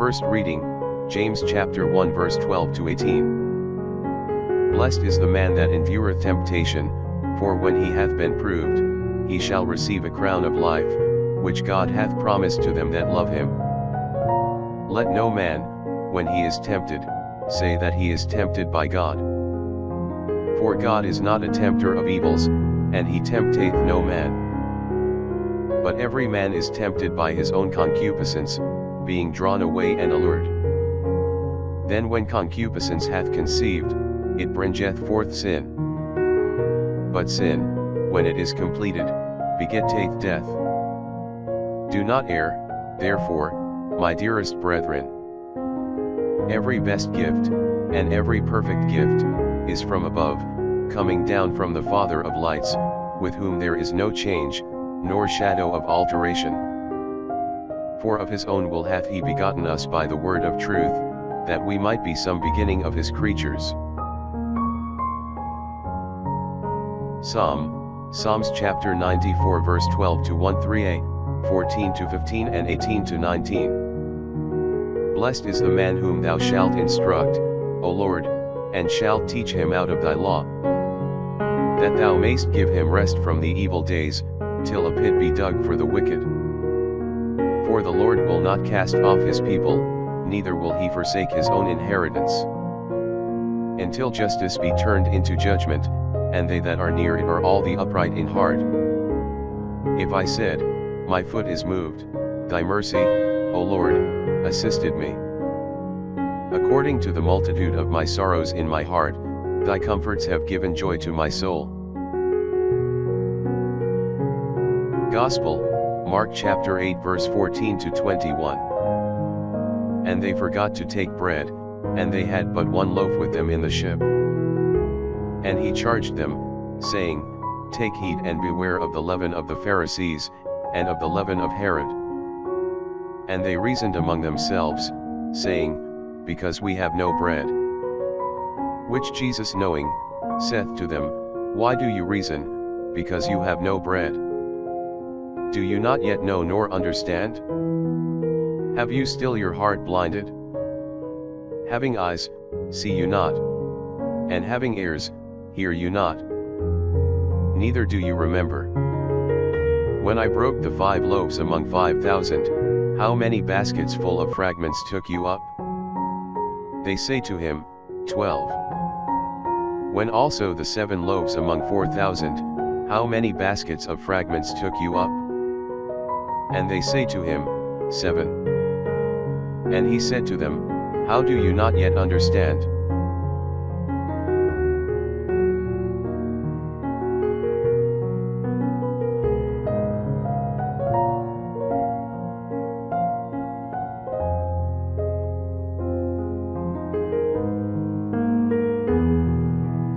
First reading, James chapter 1 verse 12 to 18. Blessed is the man that endureth temptation, for when he hath been proved, he shall receive a crown of life, which God hath promised to them that love him. Let no man, when he is tempted, say that he is tempted by God. For God is not a tempter of evils, and he tempteth no man. But every man is tempted by his own concupiscence, being drawn away and allured. Then when concupiscence hath conceived, it bringeth forth sin. But sin, when it is completed, begetteth death. Do not err, therefore, my dearest brethren. Every best gift, and every perfect gift, is from above, coming down from the Father of lights, with whom there is no change, nor shadow of alteration. For of his own will hath he begotten us by the word of truth, that we might be some beginning of his creatures. Psalms chapter 94 verse 12 to 13a, 14 to 15 and 18 to 19. Blessed is the man whom thou shalt instruct, O Lord, and shalt teach him out of thy law, that thou mayst give him rest from the evil days, till a pit be dug for the wicked. For the Lord will not cast off his people, neither will he forsake his own inheritance, until justice be turned into judgment, and they that are near it are all the upright in heart. If I said, my foot is moved, thy mercy, O Lord, assisted me. According to the multitude of my sorrows in my heart, thy comforts have given joy to my soul. Gospel, Mark chapter 8 verse 14 to 21. And they forgot to take bread, and they had but one loaf with them in the ship. And he charged them, saying, Take heed and beware of the leaven of the Pharisees, and of the leaven of Herod. And they reasoned among themselves, saying, Because we have no bread. Which Jesus knowing, saith to them, Why do you reason, because you have no bread? Do you not yet know nor understand? Have you still your heart blinded? Having eyes, see you not? And having ears, hear you not? Neither do you remember? When I broke the 5 loaves among 5,000, how many baskets full of fragments took you up? They say to him, 12. When also the 7 loaves among 4,000, how many baskets of fragments took you up? And they say to him, 7. And he said to them, How do you not yet understand?